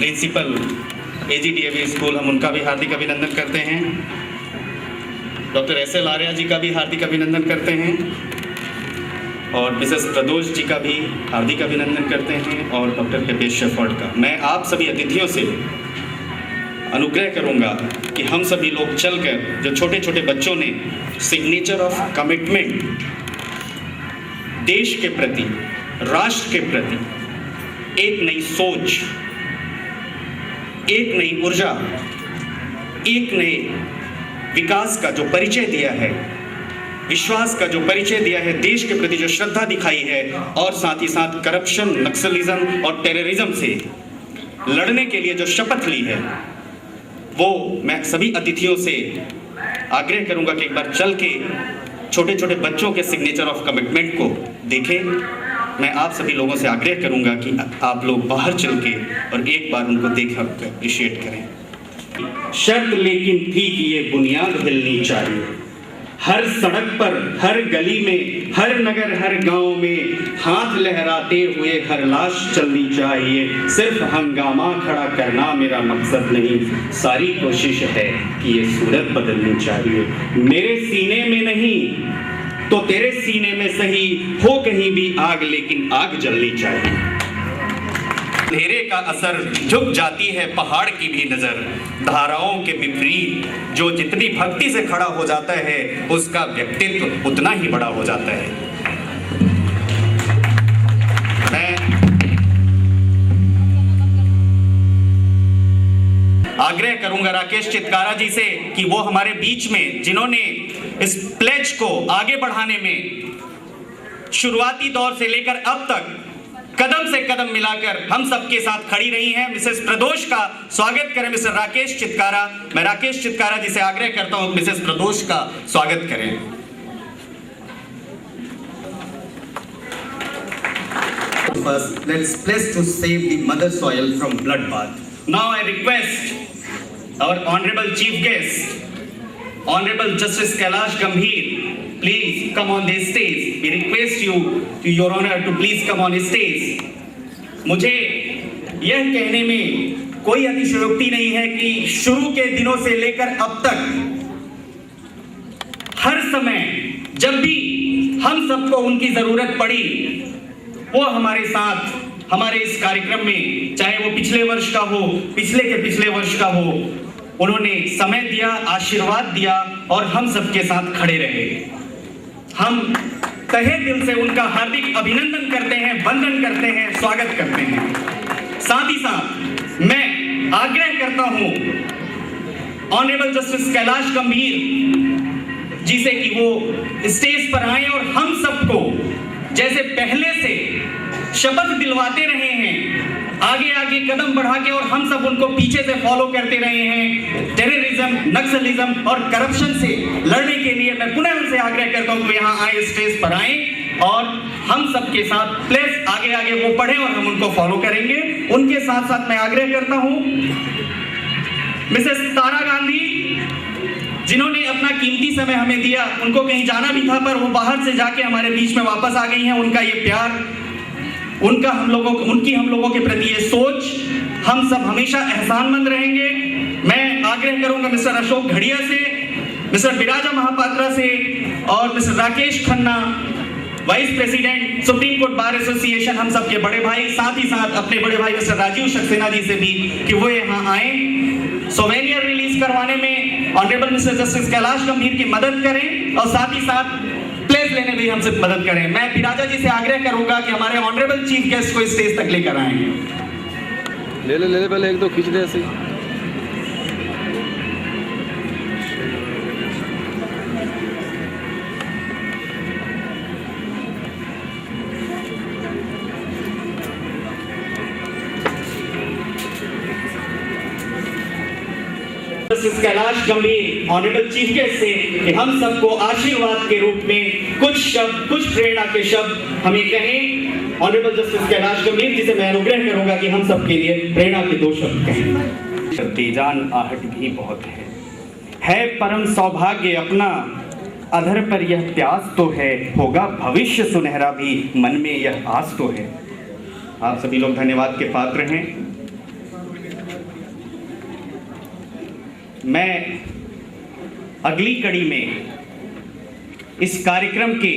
Principal AGDAV school, हम उनका भी हार्दिक अभिनंदन करते हैं। डॉक्टर SL आर्या जी का भी हार्दिक अभिनंदन करते हैं और मिसेस प्रदोष जी का भी हार्दिक अभिनंदन करते हैं और डॉक्टर हितेश शेफर्ड का। मैं आप सभी अतिथियों से अनुग्रह करूंगा कि हम सभी लोग चलकर, जो छोटे छोटे बच्चों ने सिग्नेचर ऑफ कमिटमेंट देश के प्रति, राष्ट्र के प्रति एक नई सोच, एक नई ऊर्जा, एक नए विकास का जो परिचय दिया है, विश्वास का जो परिचय दिया है, देश के प्रति जो श्रद्धा दिखाई है और साथ ही साथ करप्शन, नक्सलिज्म और टेररिज्म से लड़ने के लिए जो शपथ ली है, वो मैं सभी अतिथियों से आग्रह करूंगा कि एक बार चल के छोटे छोटे बच्चों के सिग्नेचर ऑफ कमिटमेंट को देखें। मैं आप सभी लोगों से आग्रह करूंगा कि आप लोग बाहर चल के और एक बार उनको देखकर अप्रिशिएट करें। शर्त लेकिन थी कि ये बुनियाद हिलनी चाहिए। हर सड़क पर, हर गली में, हर नगर, हर गांव में हाथ लहराते हुए हर लाश चलनी चाहिए। सिर्फ हंगामा खड़ा करना मेरा मकसद नहीं, सारी कोशिश है कि ये सूरत बदलनी चाहिए। मेरे सीने में नहीं तो तेरे सीने में सही हो कहीं भी आग, लेकिन आग जलनी चाहिए। अंधेरे का असर झुक जाती है पहाड़ की भी नजर। धाराओं के विपरीत जो जितनी भक्ति से खड़ा हो जाता है, उसका व्यक्तित्व उतना ही बड़ा हो जाता है। मैं आग्रह करूंगा राकेश चितकारा जी से कि वो हमारे बीच में, जिन्होंने इस प्लेज को आगे बढ़ाने में शुरुआती दौर से लेकर अब तक कदम से कदम मिलाकर हम सबके साथ खड़ी रही हैं, मिसेस प्रदोष का स्वागत करें। मिस्टर राकेश चितकारा, मैं राकेश चितकारा जी से आग्रह करता हूं मिसेस प्रदोष का स्वागत करें। First, let's pledge to save the mother soil from bloodbath. Now I request our honorable chief guest, Honorable Justice Kailash Gambhir, please come on this stage. We request you, to your honor, to please come on stage. मुझे यह कहने में कोई अतिशयोक्ति नहीं है कि शुरू के दिनों से लेकर अब तक हर समय जब भी हम सबको उनकी जरूरत पड़ी, वो हमारे साथ हमारे इस कार्यक्रम में, चाहे वो पिछले वर्ष का हो, पिछले के पिछले वर्ष का हो, उन्होंने समय दिया, आशीर्वाद दिया और हम सबके साथ खड़े रहे। हम तहे दिल से उनका हार्दिक अभिनंदन करते हैं, वंदन करते हैं, स्वागत करते हैं। साथ ही साथ मैं आग्रह करता हूं ऑनरेबल जस्टिस कैलाश गंभीर जी से कि वो स्टेज पर आए और हम सबको जैसे पहले से शपथ दिलवाते रहे हैं, आगे आगे कदम बढ़ा के और हम सब उनको पीछे से फॉलो करते रहे हैं, टेररिज्म, नक्सलिज्म और करप्शन से लड़ने के लिए मैं पुनः उनसे आग्रह करता हूं कि यहाँ आए, स्टेज पर आए और हम सबके साथ प्लीज आगे आगे वो पढ़े और हम उनको फॉलो करेंगे। उनके साथ साथ मैं आग्रह करता हूं मिसेस तारा गांधी, जिन्होंने अपना कीमती समय हमें दिया, उनको कहीं जाना भी था पर वो बाहर से जाके हमारे बीच में वापस आ गई हैं। उनका ये प्यार, उनकी हम लोगों के प्रति ये सोच, हम सब हमेशा एहसानमंद रहेंगे। मैं आग्रह करूंगा मिस्टर अशोक घड़िया से, मिस्टर बिराजा महापात्रा से और mister Rakesh Khanna, vice president supreme court bar association, हम सब के बड़े भाई, साथ ही साथ अपने बड़े भाई मिस्टर राजीव सक्सेना जी से भी कि वो यहाँ आए, सोवेनियर रिलीज करवाने में ऑनरेबल मिस्टर जस्टिस कैलाश गंभीर की मदद करें और साथ ही साथ प्लेस लेने में हमसे मदद करें। मैं बिराजा जी से आग्रह करूंगा कि हमारे ऑनरेबल चीफ गेस्ट को स्टेज तक लेकर आए। ले पहले एक दो खींच दे ऐसे। कैलाश गंभीर ऑनरेबल चीफ गेस्ट से कि हम सबको आशीर्वाद के रूप में कुछ शब्द, कुछ प्रेरणा के शब्द हमें कहें। ऑनरेबल जस्टिस कैलाश गंभीर जी से मैं अनुग्रह करूंगा कि हम सबके लिए प्रेरणा के 2 शब्द कहें। बेजान आहट भी बहुत है परम सौभाग्य अपना, अधर पर यह प्यास तो है, होगा भविष्य सुनहरा भी, मन में यह आस तो है। आप सभी लोग धन्यवाद के पात्र हैं। मैं अगली कड़ी में इस कार्यक्रम के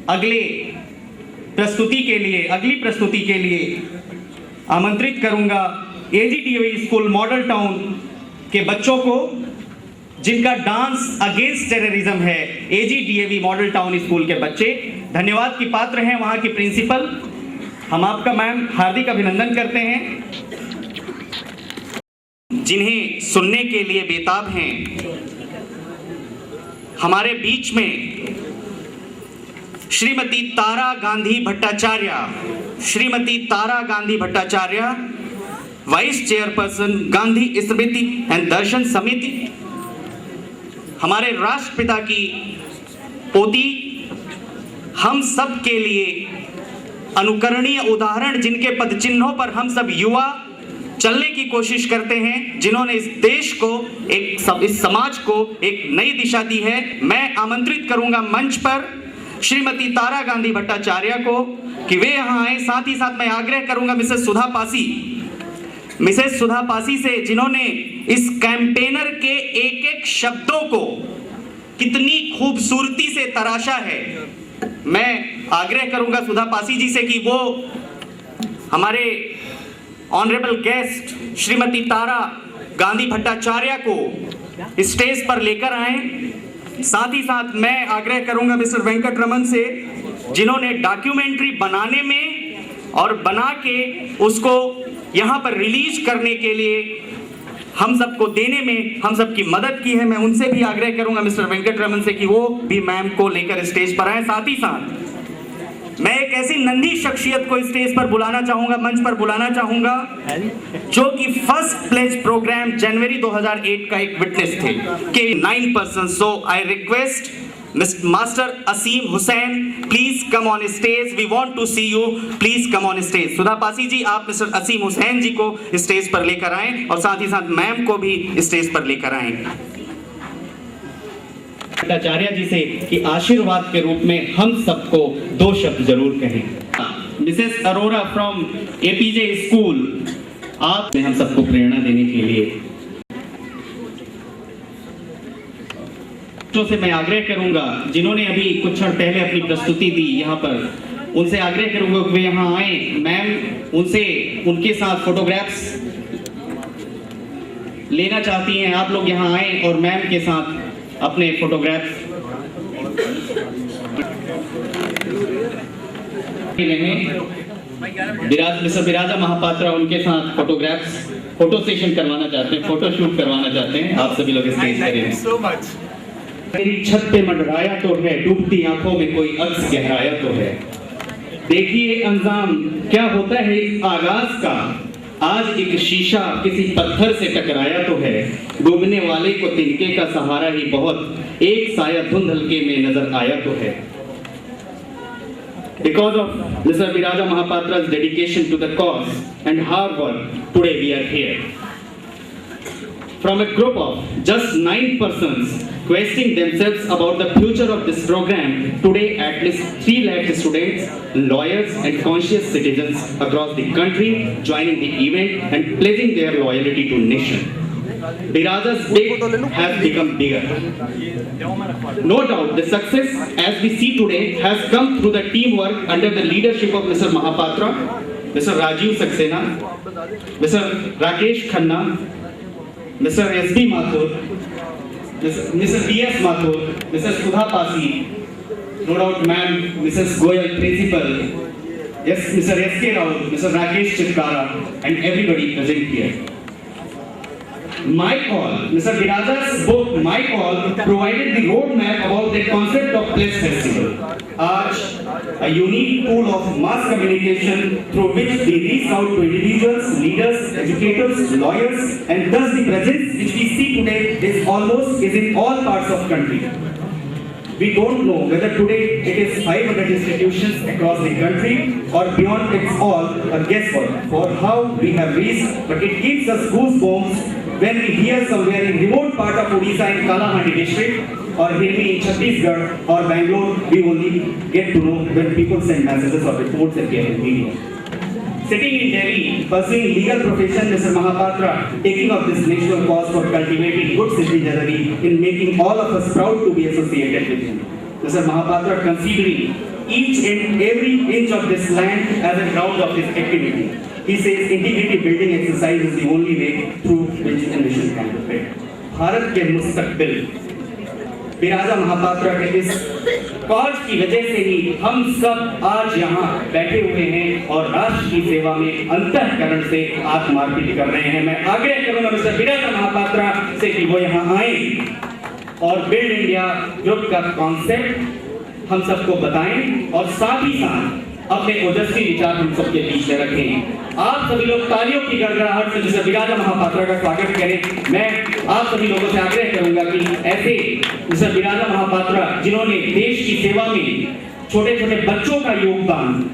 अगली प्रस्तुति के लिए आमंत्रित करूंगा एजीडीएवी स्कूल मॉडल टाउन के बच्चों को, जिनका डांस अगेंस्ट टेररिज्म है। एजीडीएवी मॉडल टाउन स्कूल के बच्चे धन्यवाद की पात्र हैं। वहां की प्रिंसिपल, हम आपका मैम हार्दिक अभिनंदन करते हैं। जिन्हें सुनने के लिए बेताब हैं, हमारे बीच में Shrimati Tara Gandhi Bhattacharya, vice chairperson Gandhi Smriti and Darshan Samiti, हमारे राष्ट्रपिता की पोती, हम सब के लिए अनुकरणीय उदाहरण, जिनके पदचिन्हों पर हम सब युवा चलने की कोशिश करते हैं, जिन्होंने इस देश को, इस समाज को एक नई दिशा दी है। मैं आमंत्रित करूंगा मंच पर श्रीमती तारा गांधी भट्टाचार्य को कि वे यहां आए। साथ ही साथ मैं आग्रह करूंगा मिसेस सुधा पासी से, जिन्होंने इस कैंपेनर के एक एक शब्दों को कितनी खूबसूरती से तराशा है। मैं आग्रह करूंगा सुधा पासी जी से कि वो हमारे ऑनरेबल गेस्ट श्रीमती तारा गांधी भट्टाचार्य को स्टेज पर लेकर आए। साथ ही साथ मैं आग्रह करूंगा मिस्टर वेंकट रमन से, जिन्होंने डॉक्यूमेंट्री बनाने में और बना के उसको यहाँ पर रिलीज करने के लिए हम सबको देने में हम सबकी मदद की है। मैं उनसे भी आग्रह करूंगा मिस्टर वेंकट रमन से कि वो भी मैम को लेकर स्टेज पर आए। साथ ही साथ मैं एक ऐसी नन्ही शख्सियत को स्टेज पर बुलाना चाहूंगा, मंच पर बुलाना चाहूंगा, जो कि फर्स्ट प्लेज प्रोग्राम जनवरी 2008 का एक विटनेस थे के 9 person. So I request Master Asim Hussain, please come on stage. We want to see you. Please come on stage. सुधा पासी जी, आप मिस्टर असीम हुसैन जी को स्टेज पर लेकर आएं और साथ ही साथ मैम को भी स्टेज पर लेकर आएं। भट्टाचार्य जी से कि आशीर्वाद के रूप में हम सबको 2 शब्द जरूर कहें। Mrs Arora from APJ school, आप हम सबको प्रेरणा देने के लिए से मैं आग्रह करूंगा, जिन्होंने अभी कुछ क्षण पहले अपनी प्रस्तुति दी यहाँ पर, उनसे आग्रह करूंगा कि वे यहाँ आए। मैम उनके साथ फोटोग्राफ्स लेना चाहती हैं। आप लोग यहाँ आए और मैम के साथ अपने फोटोग्राफ्स मिस्टर बिराजा महापात्रा उनके साथ फोटो सेशन करवाना चाहते हैं, फोटो शूट करवाना चाहते हैं। आप सभी लोग स्टेज पर। मेरी छत पे मंडराया तो है, डूबती आंखों में कोई अक्स गहराया तो है। देखिए अंजाम क्या होता है इस आगाज का, आज एक शीशा किसी पत्थर से टकराया तो है। डूबने वाले को तिनके का सहारा ही बहुत, एक साया धुंध हल्के में नजर आया तो है। Because of Mr. Biraja Mahapatra's dedication to the cause and hard work, today we are here. From a group of just 9 persons questioning themselves about the future of this program, today at least 3 lakh students, lawyers and conscious citizens across the country joining the event and pledging their loyalty to nation. Biraja's big has become bigger. No doubt the success as we see today has come through the teamwork under the leadership of Mr. Mahapatra, Mr. Rajiv Saxena, Mr. Rakesh Khanna, Mr. S.B. Mathur, Mr. D.S. Mathur, Mrs. Sudha Pasi, no doubt ma'am, Mrs. Goyal, principal, yes, Mr. S.K. Rao, Mr. Rakesh Chitkara, and everybody present here. My Call, Mr. Biraja's book My Call provided the roadmap about the concept of Pledge Festival. Arch, a unique tool of mass communication through which we reach out to individuals, leaders, educators, lawyers, and thus the presence which we see today is in all parts of country. We don't know whether today it is 500 institutions across the country or beyond. It's all a guesswork for how we have reached, but it gives us goosebumps when we hear somewhere in remote part of Odisha in Kalahandi district or maybe in Chhattisgarh or Bangalore, we only get to know when people send messages or reports and get in media. sitting in Delhi, pursuing legal profession, Mr. Mahapatra, taking up this national cause for cultivating good citizenry in making all of us proud to be associated with him. Mr. Mahapatra considering each and every inch of this land as a ground of his activity. He says integrity building exercise is the only way through which a nation can be built. Bharat के मुस्तकबिल बिराजा महापात्रा के इस cause की वजह से ही हम सब आज यहाँ बैठे हुए हैं और राष्ट्र की सेवा में अंतःकरण से आत्मार्पित कर रहे हैं। मैं आग्रह करूंगा मिस्टर बिराजा महापात्रा से कि वो यहाँ आए और बिल्ड इंडिया ग्रुप का कॉन्सेप्ट हम सबको बताएं और साथ ही साथ अपने ओजस्वी विचार हम सबके बीच में रखें। आप सभी लोग तालियों की गड़गड़ाहट से मिस्टर बिराजा महापात्रा का स्वागत करें। मैं आप सभी लोगों से आग्रह करूंगा कि ऐसे मिस्टर बिराजा महापात्रा जिन्होंने देश की सेवा में छोटे छोटे बच्चों का योगदान,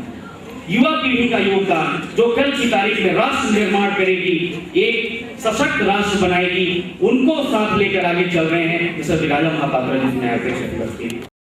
युवा पीढ़ी का योगदान, जो कल की तारीख में राष्ट्र निर्माण करेगी, एक सशक्त राष्ट्र बनाएगी, उनको साथ लेकर आगे चल रहे हैं मिस्टर बिराजा महापात्रा जी ने आगे